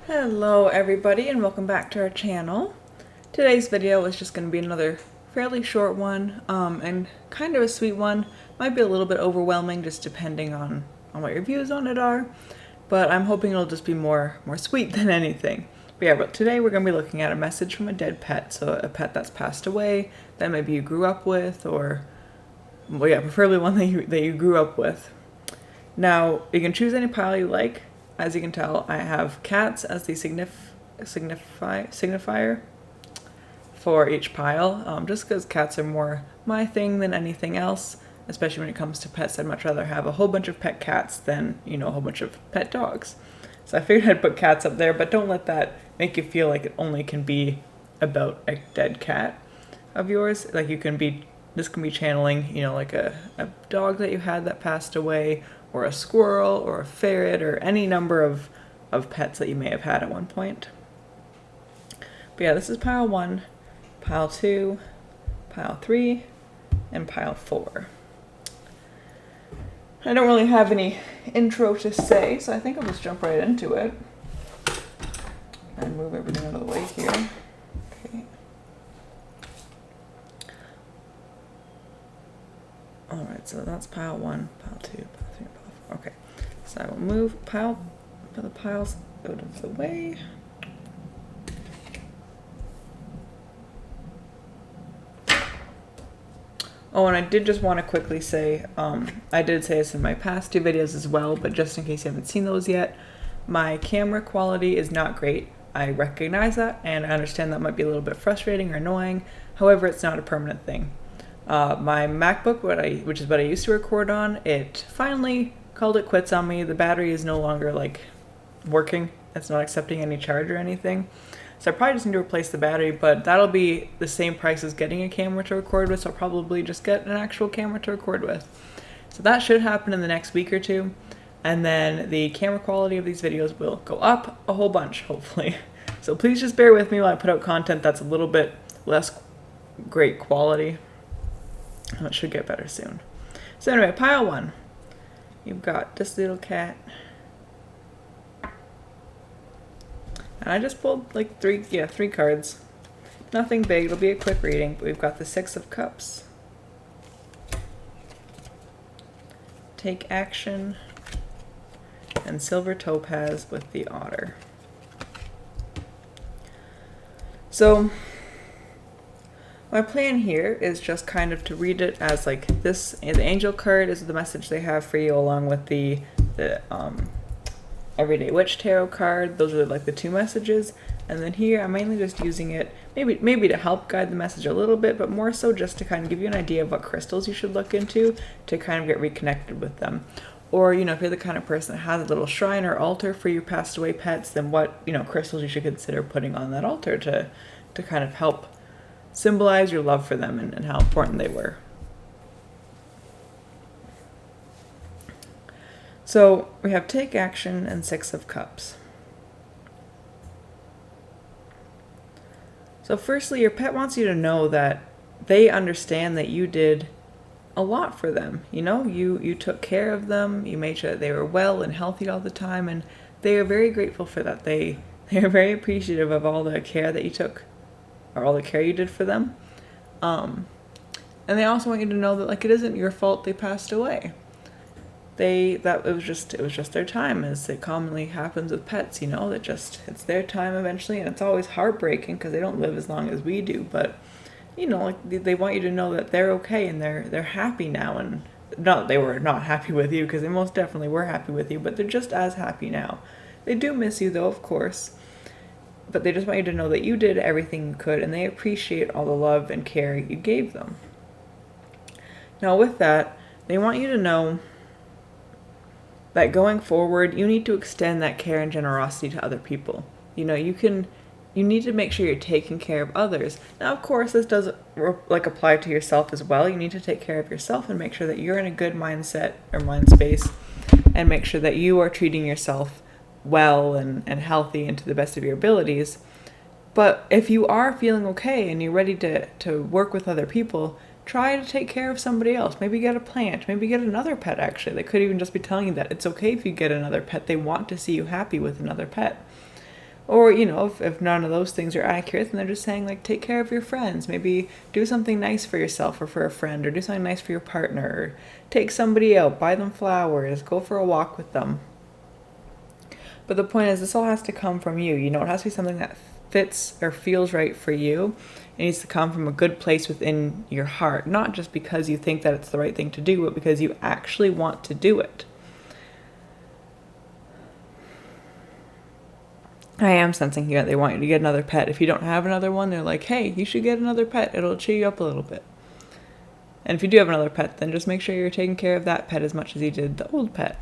Hello everybody and welcome back to our channel. Today's video is just going to be another fairly short one and kind of a sweet one. Might be a little bit overwhelming just depending on what your views on it are, but I'm hoping it'll just be more sweet than anything. But today we're going to be looking at a message from a dead pet, so a pet that's passed away that maybe you grew up with, or preferably one that you grew up with. Now, you can choose any pile you like. As you can tell, I have cats as the signifier for each pile, just because cats are more my thing than anything else, especially when it comes to pets. I'd much rather have a whole bunch of pet cats than, a whole bunch of pet dogs. So I figured I'd put cats up there, but don't let that make you feel like it only can be about a dead cat of yours. Like this can be channeling, like a dog that you had that passed away, or a squirrel, or a ferret, or any number of pets that you may have had at one point. But yeah, this is pile 1, pile 2, pile 3, and pile 4. I don't really have any intro to say, so I think I'll just jump right into it. And move everything out of the way here. Okay. Alright, so that's pile 1, pile 2, pile 3, pile 4. Okay, so I will move the piles out of the way. Oh, and I did just want to quickly say, I did say this in my past 2 videos as well, but just in case you haven't seen those yet, my camera quality is not great. I recognize that, and I understand that might be a little bit frustrating or annoying. However, it's not a permanent thing. My MacBook, which is what I used to record on, it finally called it quits on me. The battery is no longer working. It's not accepting any charge or anything. So I probably just need to replace the battery, but that'll be the same price as getting a camera to record with, so I'll probably just get an actual camera to record with. So that should happen in the next week or 2, and then the camera quality of these videos will go up a whole bunch, hopefully. So please just bear with me while I put out content that's a little bit less great quality. It should get better soon. So anyway, pile 1. You've got this little cat. And I just pulled 3 cards. Nothing big, it'll be a quick reading, but we've got the 6 of Cups. Take Action. And Silver Topaz with the Otter. So my plan here is just kind of to read it as this. The Angel card is the message they have for you, along with the Everyday Witch Tarot card. Those are the 2 messages. And then here I'm mainly just using it maybe to help guide the message a little bit, but more so just to kind of give you an idea of what crystals you should look into to kind of get reconnected with them. Or, if you're the kind of person that has a little shrine or altar for your passed away pets, then what, crystals you should consider putting on that altar to kind of help symbolize your love for them and how important they were. So we have Take Action and 6 of Cups. So firstly, your pet wants you to know that they understand that you did a lot for them. You took care of them, you made sure that they were well and healthy all the time, and they are very grateful for that. They are very appreciative of all the care that you took, or all the care you did for them. And they also want you to know that it isn't your fault they passed away. It was just their time, as it commonly happens with pets. It's their time eventually, and it's always heartbreaking because they don't live as long as we do. But they want you to know that they're okay and they're happy now, and not that they were not happy with you, because they most definitely were happy with you, but they're just as happy now. They do miss you though, of course. But they just want you to know that you did everything you could, and they appreciate all the love and care you gave them. Now with that, they want you to know that going forward, you need to extend that care and generosity to other people. You need to make sure you're taking care of others. Now, of course, this does apply to yourself as well. You need to take care of yourself and make sure that you're in a good mindset or mind space, and make sure that you are treating yourself well and healthy and to the best of your abilities. But if you are feeling okay and you're ready to work with other people, try to take care of somebody else. Maybe get a plant, maybe get another pet actually. They could even just be telling you that it's okay if you get another pet. They want to see you happy with another pet. Or, if none of those things are accurate, then they're just saying, like, take care of your friends. Maybe do something nice for yourself or for a friend, or do something nice for your partner, or take somebody out, buy them flowers, go for a walk with them. But the point is, this all has to come from you. It has to be something that fits or feels right for you. It needs to come from a good place within your heart, not just because you think that it's the right thing to do, but because you actually want to do it. I am sensing here they want you to get another pet. If you don't have another one, they're like, hey, you should get another pet. It'll cheer you up a little bit. And if you do have another pet, then just make sure you're taking care of that pet as much as you did the old pet.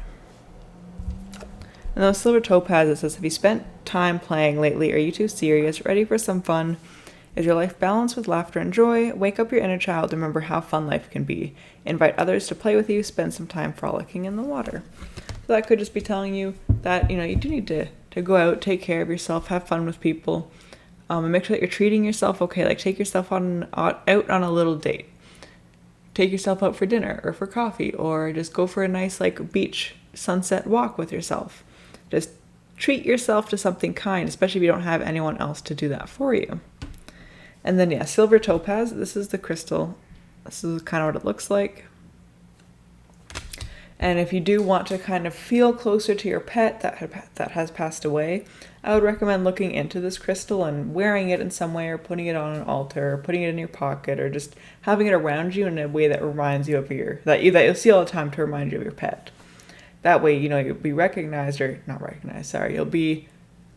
And those silver topaz, it says, have you spent time playing lately? Are you too serious? Ready for some fun? Is your life balanced with laughter and joy? Wake up your inner child. Remember how fun life can be. Invite others to play with you. Spend some time frolicking in the water. So that could just be telling you that, you do need to go out, take care of yourself, have fun with people, and make sure that you're treating yourself okay. Like, take yourself out on a little date. Take yourself out for dinner or for coffee, or just go for a nice, beach sunset walk with yourself. Just treat yourself to something kind, especially if you don't have anyone else to do that for you. And then, silver topaz, this is the crystal. This is kind of what it looks like. And if you do want to kind of feel closer to your pet that has passed away, I would recommend looking into this crystal and wearing it in some way, or putting it on an altar, or putting it in your pocket, or just having it around you in a way that reminds you of that you'll see all the time to remind you of your pet. That way, you'll be recognized, or not recognized, sorry, you'll be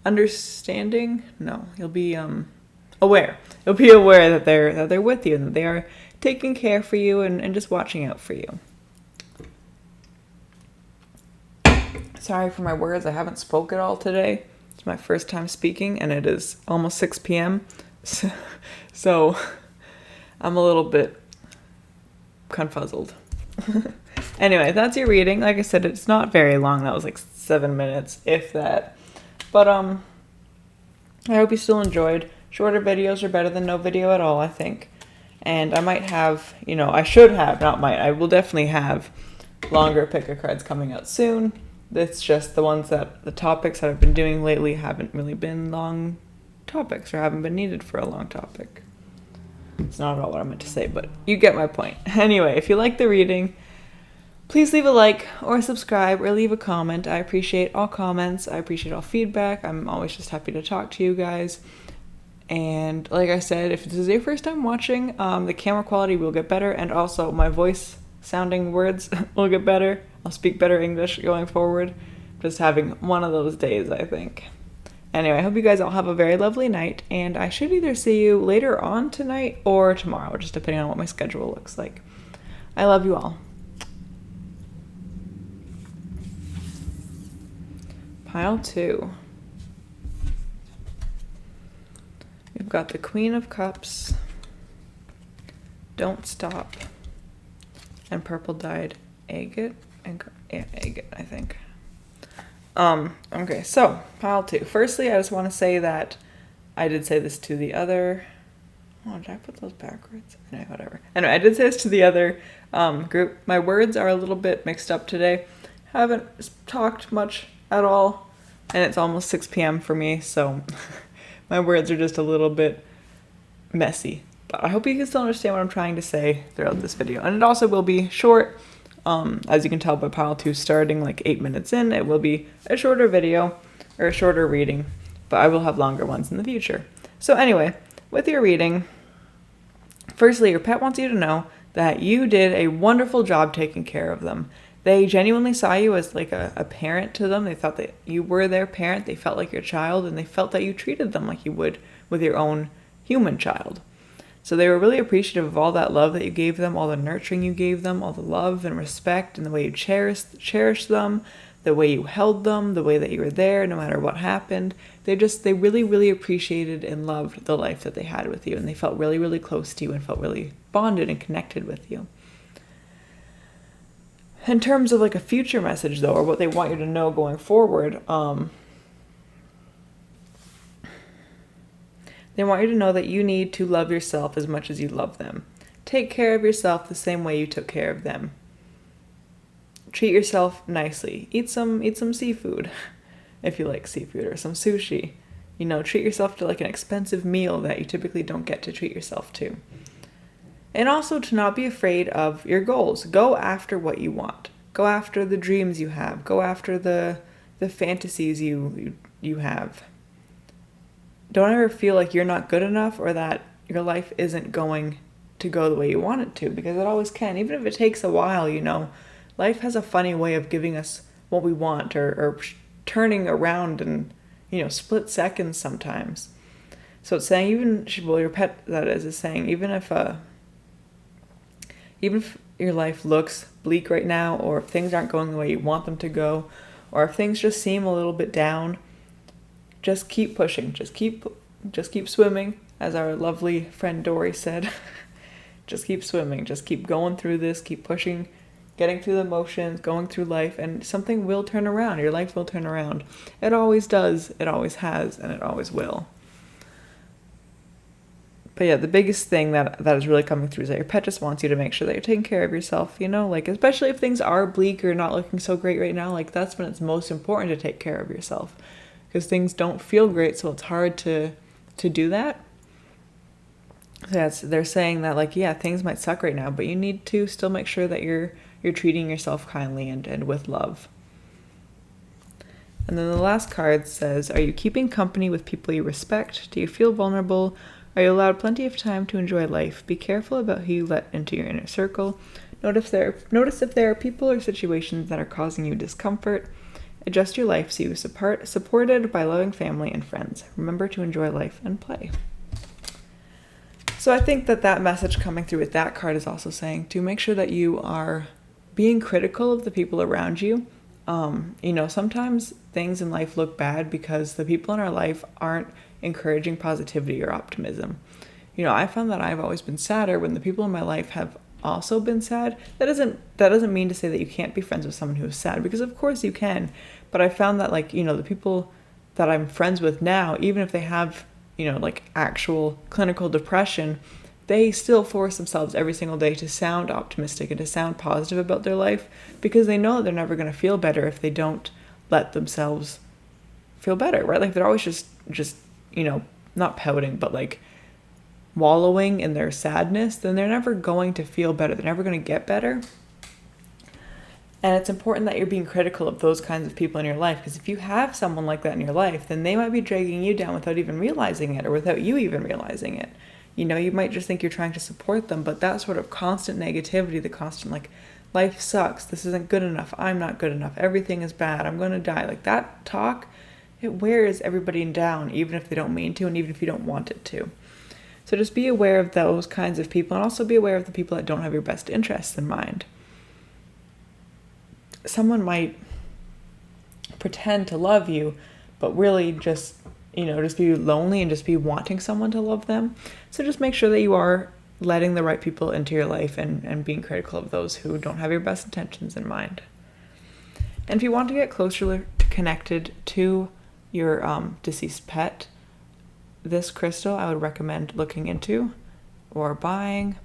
understanding. No, you'll be aware. You'll be aware that they're with you and that they are taking care for you and just watching out for you. Sorry for my words. I haven't spoke at all today. It's my first time speaking, and it is almost 6 p.m. So I'm a little bit confuzzled. Anyway, that's your reading. Like I said, it's not very long. That was 7 minutes, if that. But I hope you still enjoyed. Shorter videos are better than no video at all, I think. And I might have, I will definitely have longer pick-a-cards coming out soon. It's just the topics that I've been doing lately haven't really been long topics, or haven't been needed for a long topic. It's not at all what I meant to say, but you get my point. Anyway, if you like the reading, please leave a like or subscribe or leave a comment. I appreciate all comments. I appreciate all feedback. I'm always just happy to talk to you guys. And like I said, if this is your first time watching, the camera quality will get better, and also my voice sounding words will get better. I'll speak better English going forward. Just having one of those days, I think. Anyway, I hope you guys all have a very lovely night, and I should either see you later on tonight or tomorrow, just depending on what my schedule looks like. I love you all. Pile 2. We've got the Queen of Cups, Don't Stop, and purple dyed agate. Agate, I think. Okay, so pile 2. Firstly, I just want to say that I did say this to the other. Oh, did I put those backwards? Anyway, whatever. Anyway, I did say this to the other group. My words are a little bit mixed up today. Haven't talked much at all, and it's almost 6 p.m. for me, so my words are just a little bit messy. But I hope you can still understand what I'm trying to say throughout this video. And it also will be short. As you can tell by pile 2 starting 8 minutes in, it will be a shorter video, or a shorter reading, but I will have longer ones in the future. So anyway, with your reading, firstly, your pet wants you to know that you did a wonderful job taking care of them. They genuinely saw you as a parent to them. They thought that you were their parent. They felt like your child, and they felt that you treated them like you would with your own human child. So they were really appreciative of all that love that you gave them, all the nurturing you gave them, all the love and respect, and the way you cherished them, the way you held them, the way that you were there no matter what happened. They really, really appreciated and loved the life that they had with you, and they felt really, really close to you and felt really bonded and connected with you. In terms of a future message, though, or what they want you to know going forward, they want you to know that you need to love yourself as much as you love them. Take care of yourself the same way you took care of them. Treat yourself nicely. Eat some seafood, if you like seafood, or some sushi. You know, treat yourself to like an expensive meal that you typically don't get to treat yourself to. And also to not be afraid of your goals. Go after what you want. Go after the dreams you have. Go after the fantasies you have. Don't ever feel like you're not good enough or that your life isn't going to go the way you want it to, because it always can. Even if it takes a while, you know, life has a funny way of giving us what we want or turning around in, you know, split seconds sometimes. So it's saying your pet that is saying even if your life looks bleak right now, or if things aren't going the way you want them to go, or if things just seem a little bit down, just keep pushing. Just keep swimming, as our lovely friend Dory said. Just keep swimming. Just keep going through this. Keep pushing, getting through the motions, going through life, and something will turn around. Your life will turn around. It always does. It always has, and it always will. But yeah, the biggest thing that is really coming through is that your pet just wants you to make sure that you're taking care of yourself, you know, like especially if things are bleak or not looking so great right now, like that's when it's most important to take care of yourself, because things don't feel great, so it's hard to do that. So they're saying that like, yeah, things might suck right now, but you need to still make sure that you're treating yourself kindly and with love. And then the last card says, are you keeping company with people you respect? Do you feel vulnerable? Are you allowed plenty of time to enjoy life? Be careful about who you let into your inner circle. Notice if there are people or situations that are causing you discomfort. Adjust your life so you're supported by loving family and friends. Remember to enjoy life and play. So I think that message coming through with that card is also saying to make sure that you are being critical of the people around you. You know, sometimes things in life look bad because the people in our life aren't encouraging positivity or optimism. You know, I found that I've always been sadder when the people in my life have also been sad. That doesn't mean to say that you can't be friends with someone who is sad, because of course you can. But I found that, like, you know, the people that I'm friends with now, even if they have, you know, like actual clinical depression, they still force themselves every single day to sound optimistic and to sound positive about their life, because they know they're never going to feel better if they don't let themselves feel better, right? Like they're always just, you know, not pouting, but like wallowing in their sadness, then they're never going to feel better. They're never going to get better. And it's important that you're being critical of those kinds of people in your life, because if you have someone like that in your life, then they might be dragging you down without even realizing it, or without you even realizing it. You know, you might just think you're trying to support them, but that sort of constant negativity, the constant like, life sucks, this isn't good enough, I'm not good enough, everything is bad, I'm going to die, like that talk, it wears everybody down, even if they don't mean to, and even if you don't want it to. So just be aware of those kinds of people, and also be aware of the people that don't have your best interests in mind. Someone might pretend to love you, but really just, you know, just be lonely and just be wanting someone to love them. So just make sure that you are letting the right people into your life and being critical of those who don't have your best intentions in mind. And if you want to get closer connected to your deceased pet, this crystal I would recommend looking into or buying.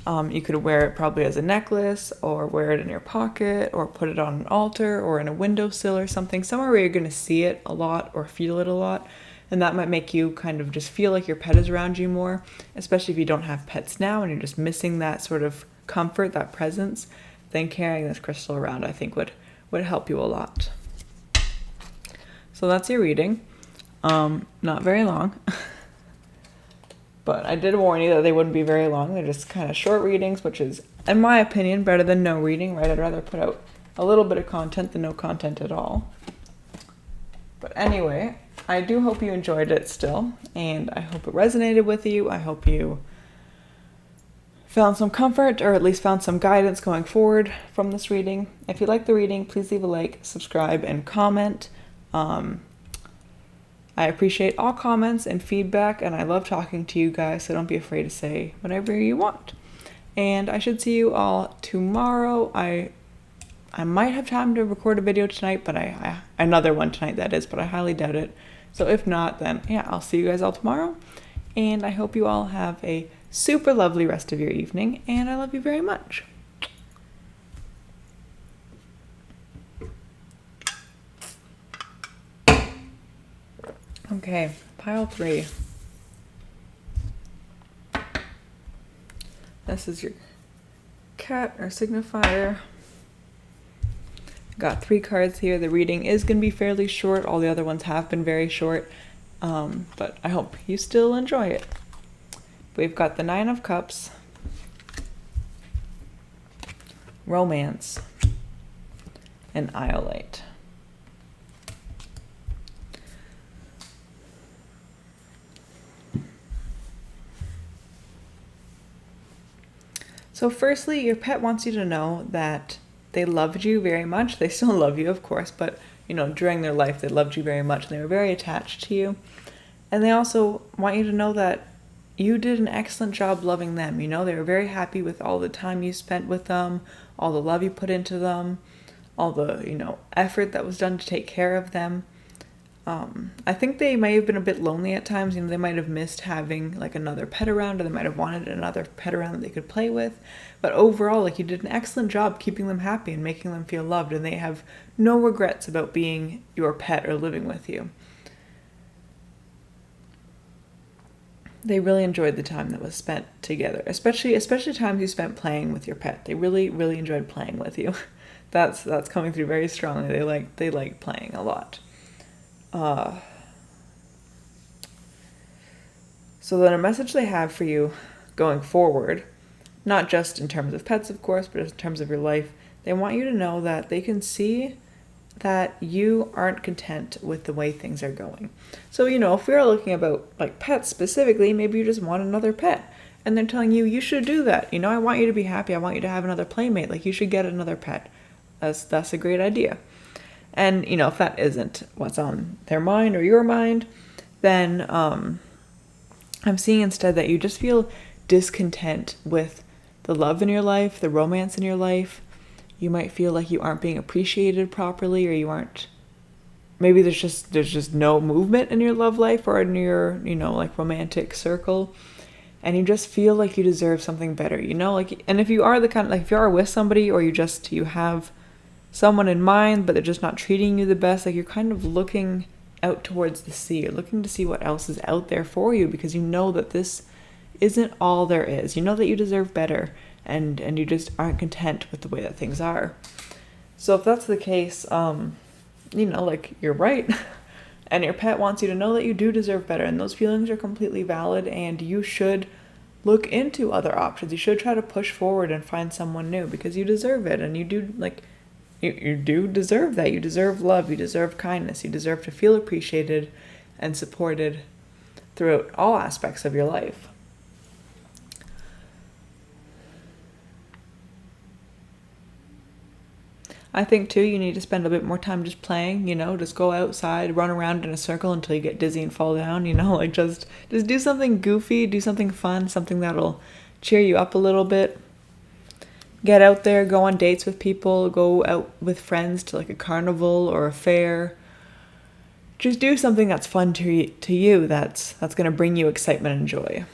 You could wear it probably as a necklace, or wear it in your pocket, or put it on an altar, or in a windowsill or something, somewhere where you're going to see it a lot or feel it a lot. And that might make you kind of just feel like your pet is around you more, especially if you don't have pets now and you're just missing that sort of comfort, that presence. Then carrying this crystal around, I think, would help you a lot. So that's your reading. Not very long. But I did warn you that they wouldn't be very long. They're just kind of short readings, which is, in my opinion, better than no reading, right? I'd rather put out a little bit of content than no content at all. But anyway, I do hope you enjoyed it still, and I hope it resonated with you. I hope you found some comfort, or at least found some guidance going forward from this reading. If you like the reading, please leave a like, subscribe, and comment. I appreciate all comments and feedback, and I love talking to you guys, so don't be afraid to say whatever you want. And I should see you all tomorrow. I might have time to record a video tonight, but another one tonight, that is, but I highly doubt it. So if not, then yeah, I'll see you guys all tomorrow. And I hope you all have a super lovely rest of your evening, and I love you very much. Okay, pile 3. This is your cat or signifier. Got 3 cards here. The reading is going to be fairly short. All the other ones have been very short, but I hope you still enjoy it. We've got the 9 of Cups, Romance, and Iolite. So firstly, your pet wants you to know that they loved you very much. They still love you, of course, but during their life, they loved you very much and they were very attached to you. And they also want you to know that you did an excellent job loving them. They were very happy with all the time you spent with them, all the love you put into them, all the, effort that was done to take care of them. I think they may have been a bit lonely at times. They might have missed having like another pet around, or they might have wanted another pet around that they could play with. But overall, you did an excellent job keeping them happy and making them feel loved, and they have no regrets about being your pet or living with you. They really enjoyed the time that was spent together, especially times you spent playing with your pet. They really, really enjoyed playing with you. That's coming through very strongly. They like playing a lot. So then a message they have for you going forward, not just in terms of pets, of course, but in terms of your life, they want you to know that they can see that you aren't content with the way things are going. So, if we are looking about like pets specifically, maybe you just want another pet and they're telling you should do that. I want you to be happy. I want you to have another playmate. Like, you should get another pet. That's a great idea. And, if that isn't what's on their mind or your mind, then I'm seeing instead that you just feel discontent with the love in your life, the romance in your life. You might feel like you aren't being appreciated properly, or maybe there's just no movement in your love life or in your, like romantic circle. And you just feel like you deserve something better, and if you are the kind of, like, if you are with somebody, or you have someone in mind, but they're just not treating you the best, like, you're kind of looking out towards the sea. You're looking to see what else is out there for you, because you know that this isn't all there is. You know that you deserve better, and you just aren't content with the way that things are. So if that's the case, you're right. And your pet wants you to know that you do deserve better, and those feelings are completely valid, and you should look into other options. You should try to push forward and find someone new, because you deserve it, and you do, you do deserve that. You deserve love. You deserve kindness. You deserve to feel appreciated and supported throughout all aspects of your life. I think too, you need to spend a bit more time just playing, just go outside, run around in a circle until you get dizzy and fall down, just do something goofy, do something fun, something that'll cheer you up a little bit. Get out there, go on dates with people, go out with friends to like a carnival or a fair. Just do something that's fun to you, that's going to bring you excitement and joy.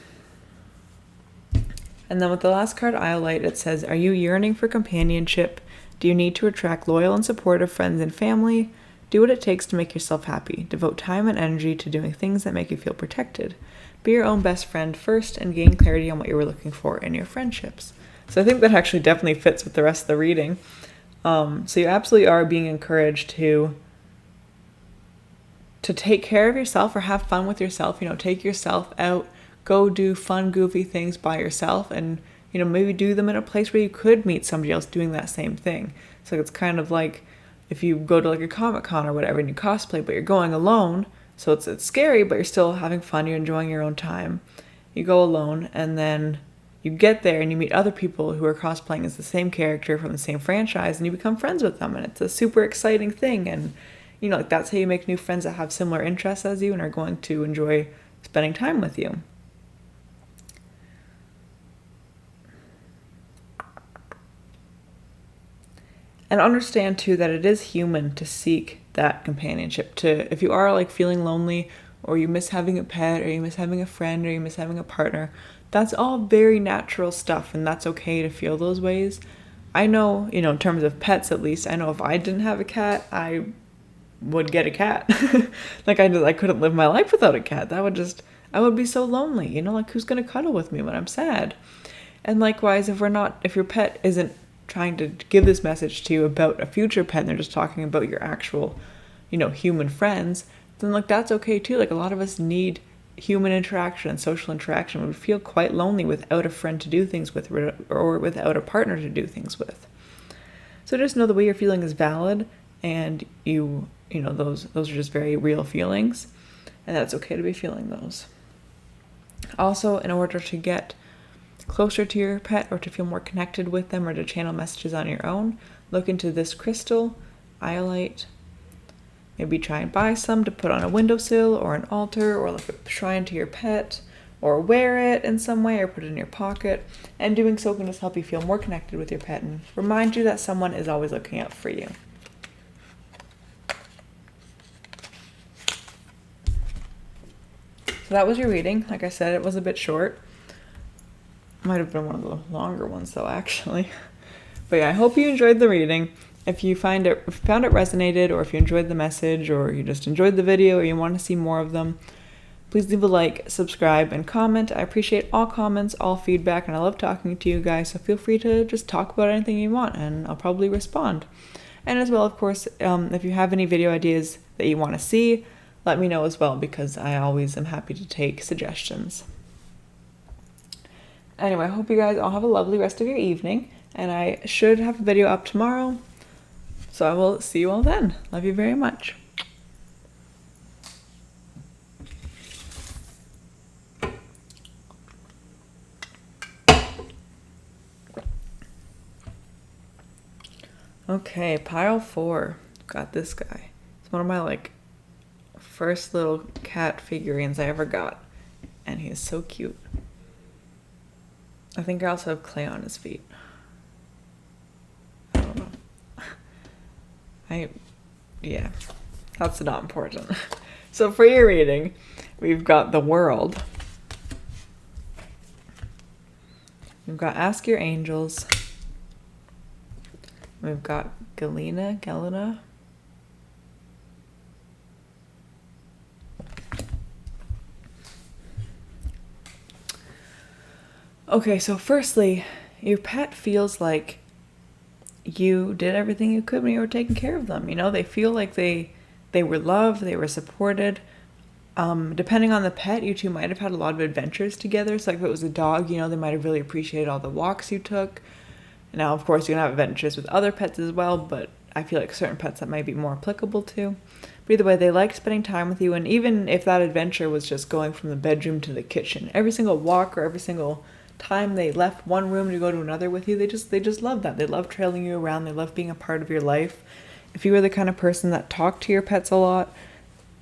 And then with the last card, Iolite, it says, are you yearning for companionship? Do you need to attract loyal and supportive friends and family? Do what it takes to make yourself happy. Devote time and energy to doing things that make you feel protected. Be your own best friend first and gain clarity on what you were looking for in your friendships. So I think that actually definitely fits with the rest of the reading. So you absolutely are being encouraged to take care of yourself, or have fun with yourself. Take yourself out, go do fun, goofy things by yourself, and maybe do them in a place where you could meet somebody else doing that same thing. So it's kind of like if you go to like a Comic-Con or whatever and you cosplay, but you're going alone, so it's scary, but you're still having fun, you're enjoying your own time. You go alone, and then you get there and you meet other people who are cosplaying as the same character from the same franchise, and you become friends with them, and it's a super exciting thing. And that's how you make new friends that have similar interests as you and are going to enjoy spending time with you. And understand too that it is human to seek that companionship. If you are like feeling lonely, or you miss having a pet, or you miss having a friend, or you miss having a partner, that's all very natural stuff, and that's okay to feel those ways. I know, in terms of pets at least, I know if I didn't have a cat, I would get a cat. Like I couldn't live my life without a cat. I would be so lonely, you know, like who's going to cuddle with me when I'm sad? And likewise, if your pet isn't trying to give this message to you about a future pet, and they're just talking about your actual, you know, human friends, then like that's okay too. Like a lot of us need human interaction and social interaction. We feel quite lonely without a friend to do things with, or without a partner to do things with. So just know the way you're feeling is valid, and you know those are just very real feelings, and that's okay to be feeling those. Also, in order to get closer to your pet or to feel more connected with them or to channel messages on your own, look into this crystal, iolite. Maybe try and buy some to put on a windowsill or an altar, or like a shrine to your pet, or wear it in some way or put it in your pocket. And doing so can just help you feel more connected with your pet and remind you that someone is always looking out for you. So that was your reading. Like I said, it was a bit short. Might have been one of the longer ones though, actually. But yeah, I hope you enjoyed the reading. If you found it resonated, or if you enjoyed the message, or you just enjoyed the video, or you want to see more of them, please leave a like, subscribe, and comment. I appreciate all comments, all feedback, and I love talking to you guys, so feel free to just talk about anything you want, and I'll probably respond. And as well, of course, if you have any video ideas that you want to see, let me know as well, because I always am happy to take suggestions. Anyway, I hope you guys all have a lovely rest of your evening, and I should have a video up tomorrow, so I will see you all then. Love you very much. Okay, pile 4. Got this guy. It's one of my first little cat figurines I ever got, and he is so cute. I think I also have clay on his feet. I don't know. Yeah, that's not important. So for your reading, we've got the World. We've got Ask Your Angels. We've got Galena. Okay, so firstly, your pet feels like you did everything you could when you were taking care of them. You know, they feel like they were loved, they were supported. Depending on the pet, you two might have had a lot of adventures together. So like if it was a dog, you know, they might have really appreciated all the walks you took. Now, of course, you can have adventures with other pets as well, but I feel like certain pets that might be more applicable to. But either way, they like spending time with you, and even if that adventure was just going from the bedroom to the kitchen, every single walk or every single time they left one room to go to another with you, they just love that. They love trailing you around. They love being a part of your life. If you were the kind of person that talked to your pets a lot,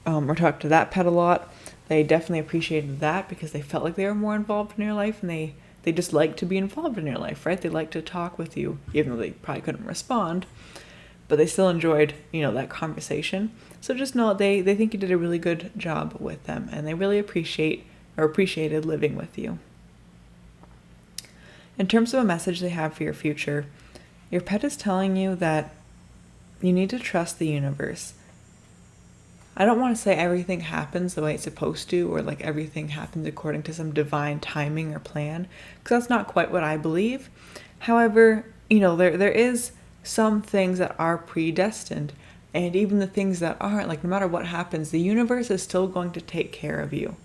or talked to that pet a lot, they definitely appreciated that because they felt like they were more involved in your life, and they just like to be involved in your life, right? They like to talk with you, even though they probably couldn't respond, but they still enjoyed, you know, that conversation. So just know they think you did a really good job with them, and they really appreciated living with you. In terms of a message they have for your future, your pet is telling you that you need to trust the universe. I don't want to say everything happens the way it's supposed to, or like everything happens according to some divine timing or plan, because that's not quite what I believe. However, you know, there is some things that are predestined, and even the things that aren't, like no matter what happens, the universe is still going to take care of you.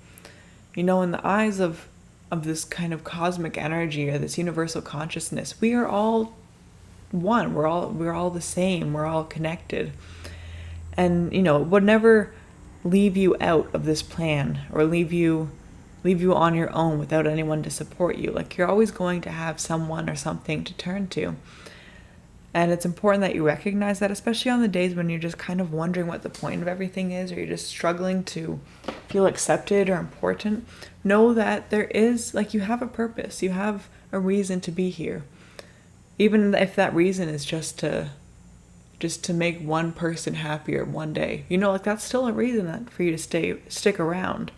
You know, in the eyes of this kind of cosmic energy or this universal consciousness, we are all one. We're all the same. We're all connected. And, you know, it would never leave you out of this plan or leave you on your own without anyone to support you. Like, you're always going to have someone or something to turn to. And it's important that you recognize that, especially on the days when you're just kind of wondering what the point of everything is, or you're just struggling to feel accepted or important. Know that there is, like, you have a purpose. You have a reason to be here. Even if that reason is just to make one person happier one day. You know, like, that's still a reason for you to stick around.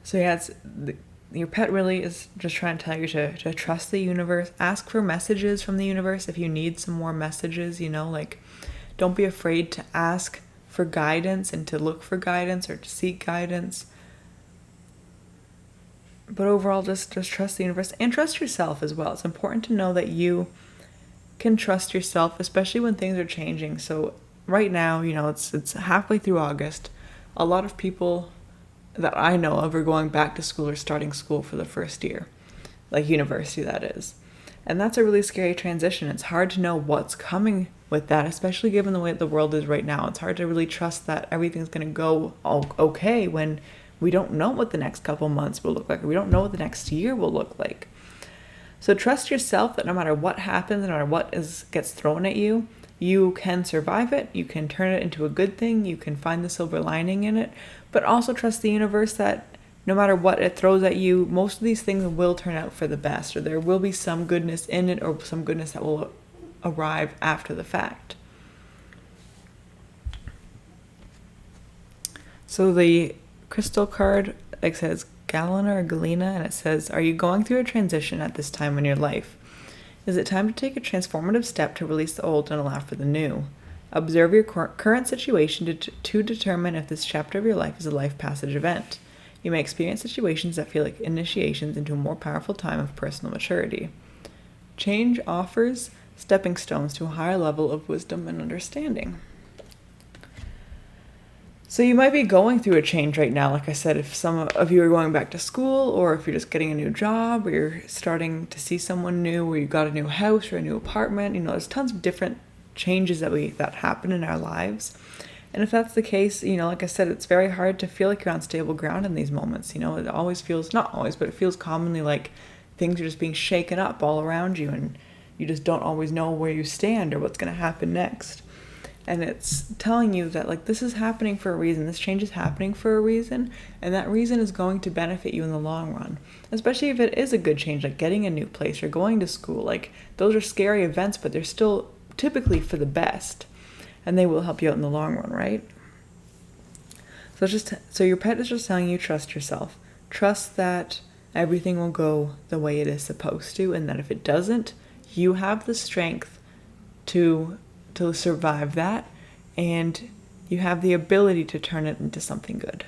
So yeah, your pet really is just trying to tell you to trust the universe. Ask for messages from the universe if you need some more messages, you know, like Don't be afraid to ask for guidance and to look for guidance or to seek guidance. But overall, just trust the universe and trust yourself as well. It's important to know that you can trust yourself, especially when things are changing. So right now, it's halfway through August. A lot of people that I know of are going back to school or starting school for the first year, like university, that is. And that's a really scary transition. It's hard to know what's coming with that, especially given the way the world is right now. It's hard to really trust that everything's going to go okay when we don't know what the next couple months will look like. Or we don't know what the next year will look like. So trust yourself that no matter what happens, no matter what gets thrown at you, you can survive it. You can turn it into a good thing. You can find the silver lining in it. But also trust the universe that no matter what it throws at you, most of these things will turn out for the best, or there will be some goodness in it, or some goodness that will arrive after the fact. So the crystal card, like, says Galena or Galena, and it says, are you going through a transition at this time in your life? Is it time to take a transformative step to release the old and allow for the new? Observe your current situation to determine if this chapter of your life is a life passage event. You may experience situations that feel like initiations into a more powerful time of personal maturity. Change offers stepping stones to a higher level of wisdom and understanding. So you might be going through a change right now. Like I said, if some of you are going back to school, or if you're just getting a new job, or you're starting to see someone new, or you got a new house or a new apartment, there's tons of different changes that happen in our lives. And if that's the case, like I said, it's very hard to feel like you're on stable ground in these moments. It always feels, not always, but it feels commonly like things are just being shaken up all around you, and you just don't always know where you stand or what's going to happen next. And it's telling you that, this is happening for a reason. This change is happening for a reason, and that reason is going to benefit you in the long run. Especially if it is a good change, like getting a new place or going to school. Those are scary events, but they're still typically for the best, and they will help you out in the long run, right? So your pet is just telling you, trust yourself. Trust that everything will go the way it is supposed to, and that if it doesn't, you have the strength to survive that, and you have the ability to turn it into something good.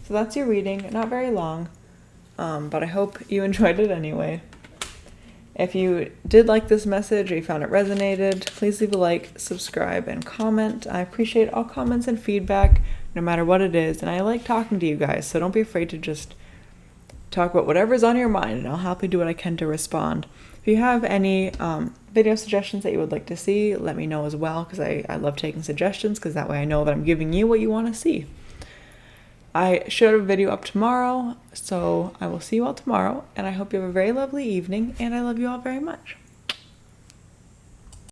So that's your reading. Not very long, but I hope you enjoyed it anyway. If you did like this message or you found it resonated, please leave a like, subscribe, and comment. I appreciate all comments and feedback, no matter what it is, and I like talking to you guys, so don't be afraid to just talk about whatever's on your mind, and I'll happily do what I can to respond. If you have any video suggestions that you would like to see, let me know as well, because I love taking suggestions, because that way I know that I'm giving you what you want to see. I should have a video up tomorrow, so I will see you all tomorrow, and I hope you have a very lovely evening, and I love you all very much.